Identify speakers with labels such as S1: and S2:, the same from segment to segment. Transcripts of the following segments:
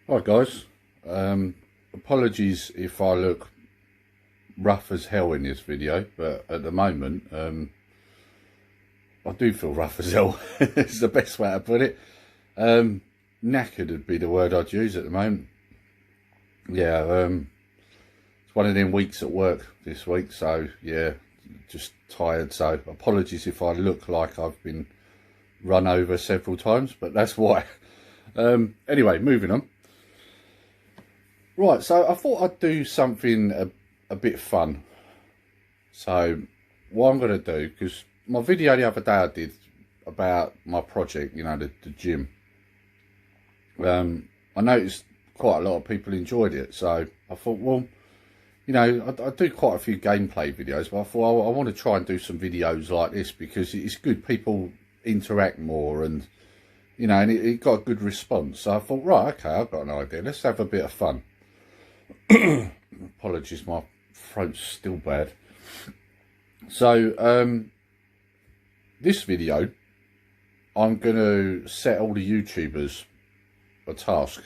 S1: Hi guys, apologies if I look rough as hell in this video, but at the moment I do feel rough as hell. It's the best way to put it. Knackered would be the word I'd use at the moment. Yeah, it's one of them weeks at work this week, so yeah, just tired. So apologies if I look like I've been run over several times, but that's why. Anyway, moving on. Right, so I thought I'd do something a bit fun. So what I'm going to do, because my video the other day I did about my project, you know, the gym. I noticed quite a lot of people enjoyed it. So I thought, well, you know, I do quite a few gameplay videos, but I thought I want to try and do some videos like this because it's good. People interact more and, you know, and it got a good response. So I thought, right, okay, I've got an idea. Let's have a bit of fun. Apologies, my throat's still bad. So this video, I'm going to set all the YouTubers a task.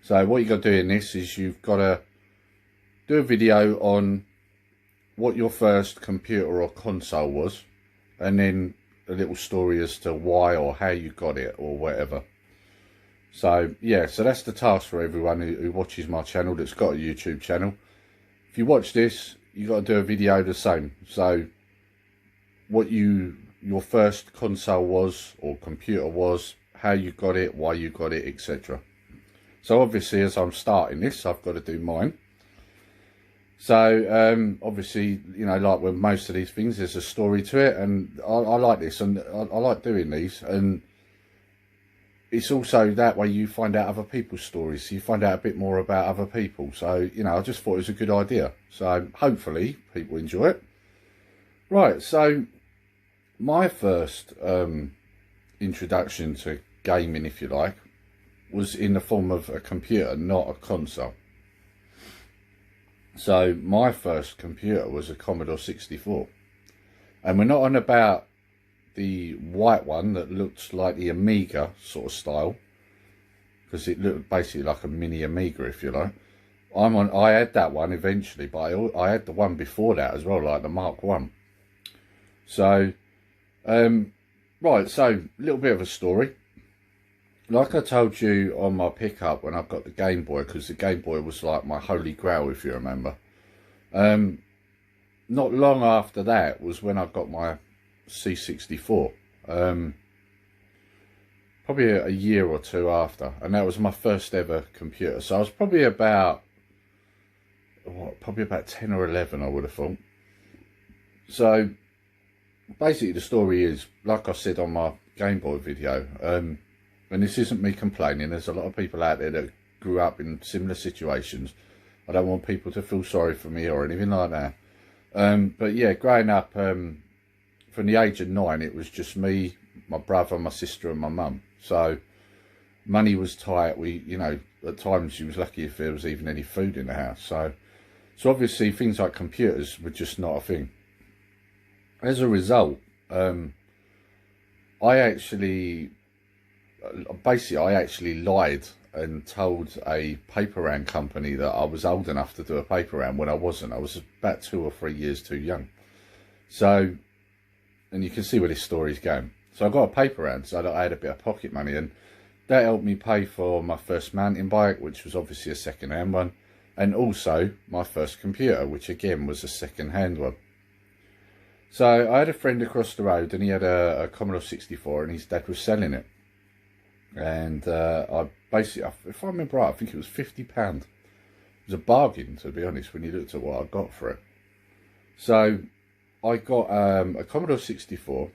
S1: So what you got to do in this is you've got to do a video on what your first computer or console was, and then a little story as to why or how you got it or whatever. So yeah, so that's the task for everyone who watches my channel that's got a YouTube channel. If you watch this, you got to do a video the same. So what your first console was or computer was, how you got it, why you got it, etc. So obviously as I'm starting this, I've got to do mine. So obviously, you know, like with most of these things, there's a story to it, and I like this, and I like doing these, and it's also that way you find out other people's stories, so you find out a bit more about other people. So, you know, I just thought it was a good idea. So hopefully people enjoy it. Right, so my first introduction to gaming, if you like, was in the form of a computer, not a console. So my first computer was a Commodore 64. And we're not on about the white one that looked like the Amiga sort of style, because it looked basically like a mini Amiga, if you like. I had that one eventually, but I had the one before that as well, like the Mark 1. So right, so a little bit of a story. Like I told you on my pickup when I got the Game Boy, because the Game Boy was like my holy grail, if you remember. Not long after that was when I got my C64, probably a year or two after, and that was my first ever computer. So I was probably about, probably about 10 or 11, I would have thought. So basically the story is, like I said on my Game Boy video, and this isn't me complaining, there's a lot of people out there that grew up in similar situations. I don't want people to feel sorry for me or anything like that. But yeah, growing up, from the age of 9, it was just me, my brother, my sister and my mum. So money was tight. We, you know, at times you was lucky if there was even any food in the house. So obviously things like computers were just not a thing. As a result, I actually lied and told a paper round company that I was old enough to do a paper round when I wasn't. I was about 2 or 3 years too young. So, and you can see where this story's going. So I got a paper round, so I had a bit of pocket money, and that helped me pay for my first mountain bike, which was obviously a second-hand one, and also my first computer, which again was a second-hand one. So I had a friend across the road, and he had a Commodore 64, and his dad was selling it. And I basically, if I remember right, I think it was £50. It was a bargain, to be honest, when you looked at what I got for it. So I got a Commodore 64,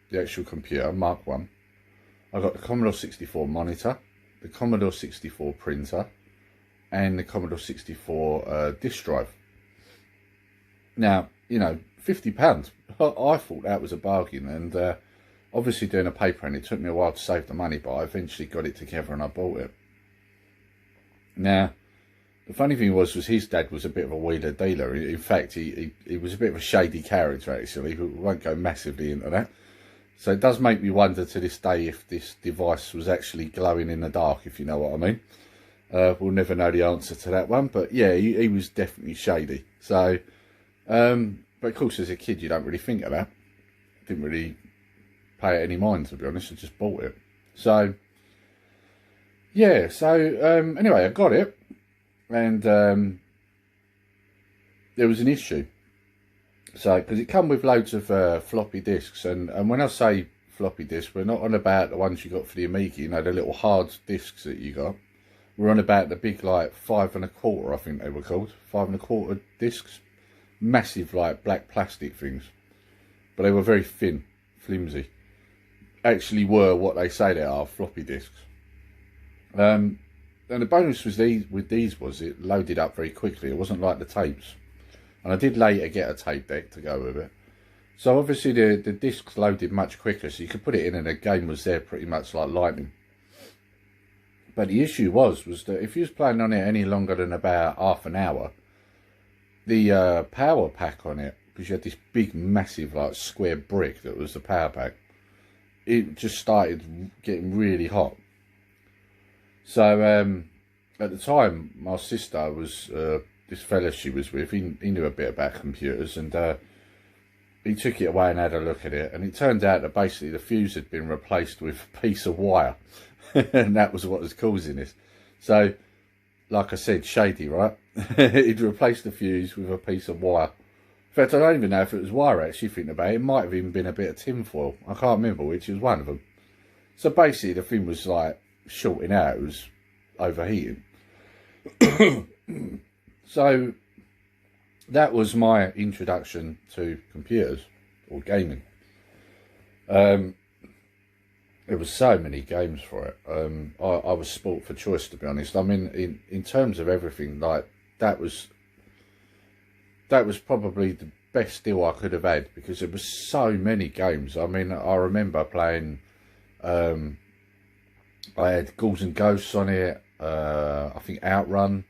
S1: the actual computer, Mark 1. I got the Commodore 64 monitor, the Commodore 64 printer, and the Commodore 64 disk drive. Now, you know, £50. I thought that was a bargain, and obviously doing a paper round, it took me a while to save the money, but I eventually got it together and I bought it. Now, the funny thing was his dad was a bit of a wheeler dealer. In fact, he was a bit of a shady character, actually. We won't go massively into that. So it does make me wonder to this day if this device was actually glowing in the dark, if you know what I mean. We'll never know the answer to that one, but yeah, he was definitely shady. So, but of course, as a kid, you don't really think of that. Didn't really pay it any mind, to be honest. I just bought it. So, yeah. So anyway, I got it, and there was an issue. So, because it come with loads of floppy disks, and when I say floppy disk, we're not on about the ones you got for the Amiga, you know, the little hard disks that you got. We're on about the big, like 5 1/4, I think they were called, 5 1/4 discs, massive, like black plastic things, but they were very thin, flimsy. Actually, were what they say they are, floppy disks. And the bonus was with these was it loaded up very quickly. It wasn't like the tapes. And I did later get a tape deck to go with it. So obviously the discs loaded much quicker, so you could put it in and the game was there pretty much like lightning. But the issue was that if you was playing on it any longer than about half an hour, the power pack on it, because you had this big massive like square brick that was the power pack, it just started getting really hot. So at the time my sister was... this fella she was with, he knew a bit about computers, and he took it away and had a look at it, and it turned out that basically the fuse had been replaced with a piece of wire. And that was what was causing this. So, like I said, shady, right? He'd replaced the fuse with a piece of wire. In fact, I don't even know if it was wire, actually, thinking about it. It might have even been a bit of tinfoil. I can't remember which was one of them. So basically, the thing was like shorting out. It was overheating. So that was my introduction to computers or gaming. There was so many games for it. I was spoilt for choice, to be honest. I mean, in terms of everything, like that was probably the best deal I could have had, because there was so many games. I mean, I remember playing. I had Ghouls and Ghosts on it. I think Outrun.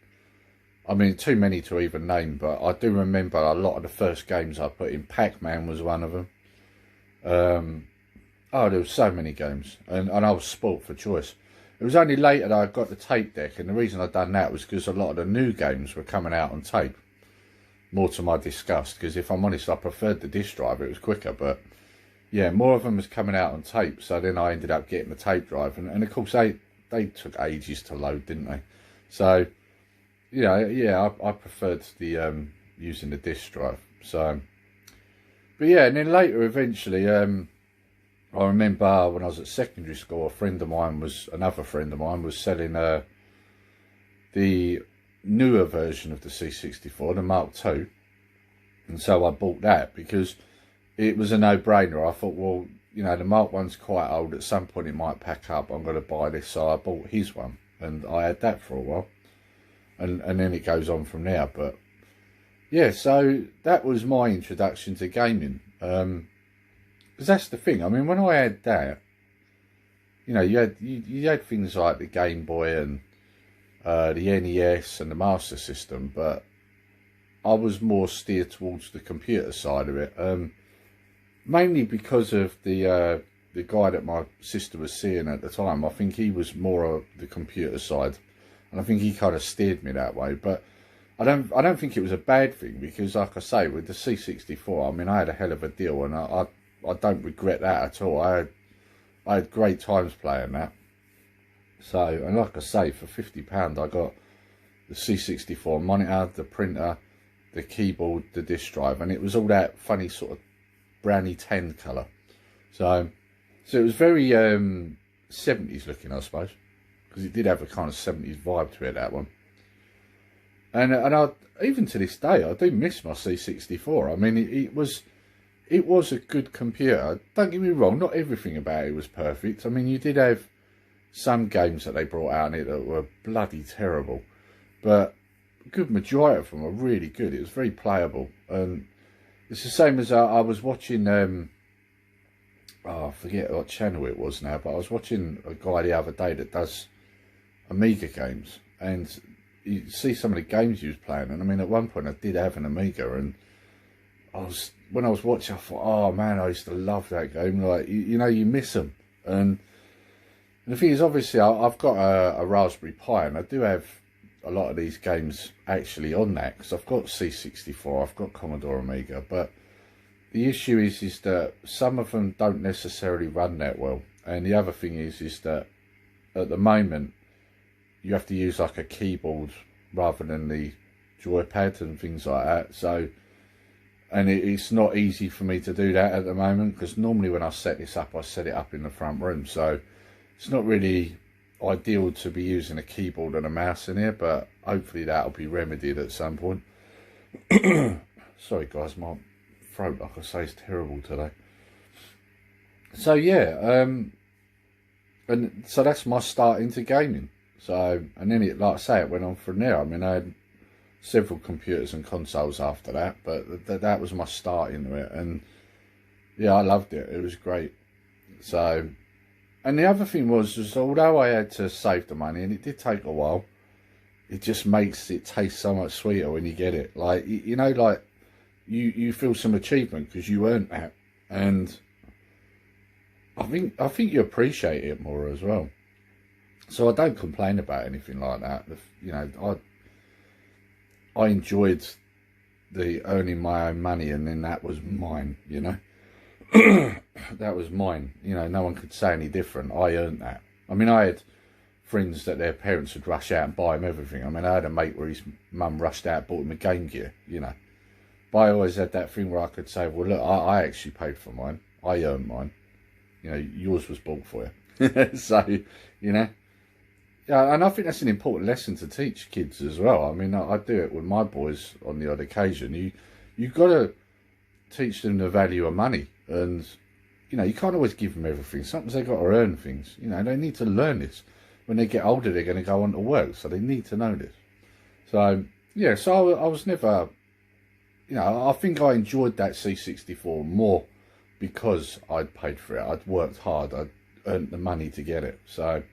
S1: I mean, too many to even name, but I do remember a lot of the first games I put in. Pac-Man was one of them. Oh, there were so many games, and I was spoilt for choice. It was only later that I got the tape deck, and the reason I'd done that was because a lot of the new games were coming out on tape, more to my disgust, because if I'm honest, I preferred the disc drive. It was quicker, but yeah, more of them was coming out on tape, so then I ended up getting the tape drive, and of course they took ages to load, didn't they? So yeah, I preferred the using the disc drive. So, but yeah, and then later, eventually, I remember when I was at secondary school, another friend of mine was selling the newer version of the C64, the Mark II, and so I bought that because it was a no-brainer. I thought, well, you know, the Mark I's quite old. At some point, it might pack up. I'm going to buy this, so I bought his one, and I had that for a while. And then it goes on from there. But yeah, so that was my introduction to gaming. Because that's the thing. I mean, when I had that, you know, you had things like the Game Boy and the NES and the Master System, but I was more steered towards the computer side of it. Mainly because of the guy that my sister was seeing at the time. I think he was more of the computer side. And I think he kind of steered me that way, but I don't think it was a bad thing, because, like I say, with the C64, I mean, I had a hell of a deal, and I don't regret that at all. I had great times playing that. So, and like I say, for £50, I got the C64 monitor, the printer, the keyboard, the disc drive, and it was all that funny sort of browny tan colour. So it was very 70s looking, I suppose, because it did have a kind of 70s vibe to it, that one. And I, even to this day, I do miss my C64. I mean, it was a good computer. Don't get me wrong, not everything about it was perfect. I mean, you did have some games that they brought out in it that were bloody terrible, but a good majority of them were really good. It was very playable. And it's the same as I was watching, I forget what channel it was now, but I was watching a guy the other day that does Amiga games, and you see some of the games he was playing, and I mean, at one point I did have an Amiga, and when I was watching, I thought, oh man, I used to love that game. Like, you know, you miss them. And the thing is, obviously, I've got a Raspberry Pi, and I do have a lot of these games actually on that, because I've got C64, I've got Commodore Amiga, but the issue is that some of them don't necessarily run that well. And the other thing is that at the moment, you have to use like a keyboard rather than the joypad and things like that. So, and it's not easy for me to do that at the moment, because normally when I set this up, I set it up in the front room. So it's not really ideal to be using a keyboard and a mouse in here, but hopefully that'll be remedied at some point. Sorry guys, my throat, like I say, is terrible today. So yeah, and so that's my start into gaming. So, and then it, like I say, it went on from there. I mean, I had several computers and consoles after that, but that was my start into it. And yeah, I loved it. It was great. So, and the other thing was although I had to save the money, and it did take a while, it just makes it taste so much sweeter when you get it. Like, you know, like you feel some achievement because you earned that. And I think you appreciate it more as well. So I don't complain about anything like that. You know, I enjoyed the earning my own money, and then that was mine, you know. That was mine. You know, no one could say any different. I earned that. I mean, I had friends that their parents would rush out and buy them everything. I mean, I had a mate where his mum rushed out and bought him a Game Gear, you know. But I always had that thing where I could say, well, look, I actually paid for mine. I earned mine. You know, yours was bought for you. So, you know. Yeah, and I think that's an important lesson to teach kids as well. I mean, I do it with my boys on the odd occasion. You've got to teach them the value of money. And, you know, you can't always give them everything. Sometimes they've got to earn things. You know, they need to learn this. When they get older, they're going to go on to work. So they need to know this. So, yeah, so I was never, you know, I think I enjoyed that C64 more because I'd paid for it. I'd worked hard. I'd earned the money to get it. So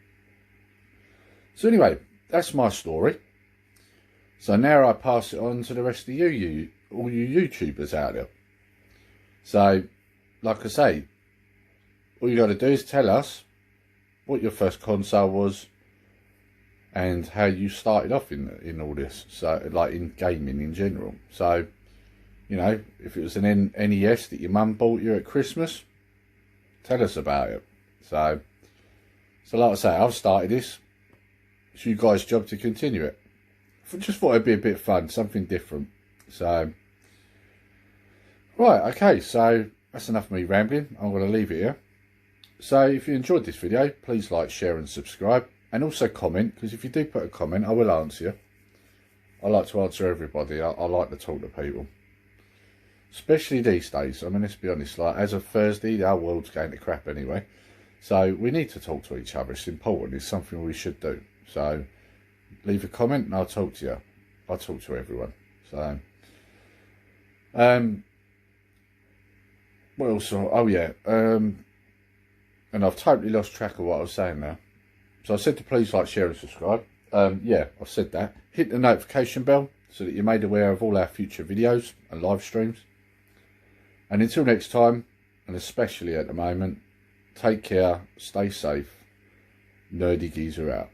S1: anyway, that's my story. So now I pass it on to the rest of you all you YouTubers out there. So, like I say, all you got to do is tell us what your first console was and how you started off in all this. So, like in gaming in general. So, you know, if it was an NES that your mum bought you at Christmas, tell us about it. So like I say, I've started this. It's you guys' job to continue it. I just thought it'd be a bit fun, something different. So, right, okay, so that's enough of me rambling. I'm going to leave it here. So if you enjoyed this video, please like, share and subscribe. And also comment, because if you do put a comment, I will answer you. I like to answer everybody. I like to talk to people. Especially these days. I mean, let's be honest, like as of Thursday, our world's going to crap anyway. So we need to talk to each other. It's important. It's something we should do. So leave a comment and I'll talk to you. I'll talk to everyone. So, what else? Oh yeah. And I've totally lost track of what I was saying now. So I said to please like, share and subscribe. Yeah, I've said that. Hit the notification bell so that you're made aware of all our future videos and live streams. And until next time, and especially at the moment, take care, stay safe. Nerdy Geezer out.